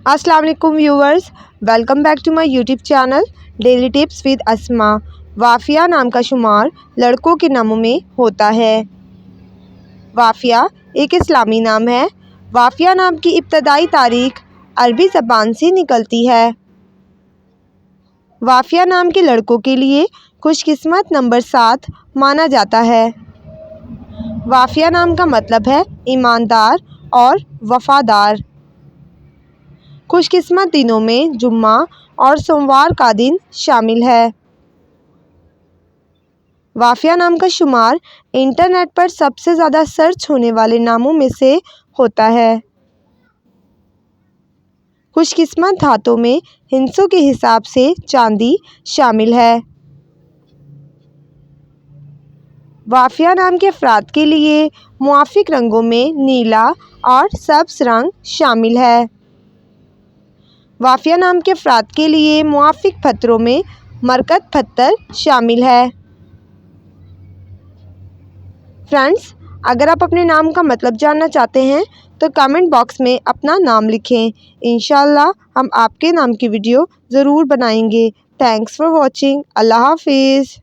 السلام علیکم viewers, welcome back to my YouTube channel daily tips with Asma. Wafia نام کا شمار لڑکوں کے ناموں میں ہوتا ہے۔ وافیہ ایک اسلامی نام ہے۔ وافیہ نام کی ابتدائی تاریخ عربی زبان سے نکلتی ہے۔ وافیہ نام کے لڑکوں کے لیے خوش قسمت نمبر 7 مانا جاتا ہے۔ وافیہ نام کا مطلب ہے ایماندار اور وفادار۔ خوش قسمت دنوں میں جمعہ اور سوموار کا دن شامل ہے۔ وافیہ نام کا شمار انٹرنیٹ پر سب سے زیادہ سرچ ہونے والے ناموں میں سے ہوتا ہے۔ خوش قسمت دھاتوں میں ہندسوں کے حساب سے چاندی شامل ہے۔ وافیہ نام کے افراد کے لیے موافق رنگوں میں نیلا اور سبز رنگ شامل ہے۔ وافیہ نام کے افراد کے لیے موافق پتھروں میں مرکت پتھر شامل ہے۔ فرینڈز، اگر آپ اپنے نام کا مطلب جاننا چاہتے ہیں تو کامنٹ باکس میں اپنا نام لکھیں۔ انشاءاللہ ہم آپ کے نام کی ویڈیو ضرور بنائیں گے۔ Thanks for watching. اللہ حافظ۔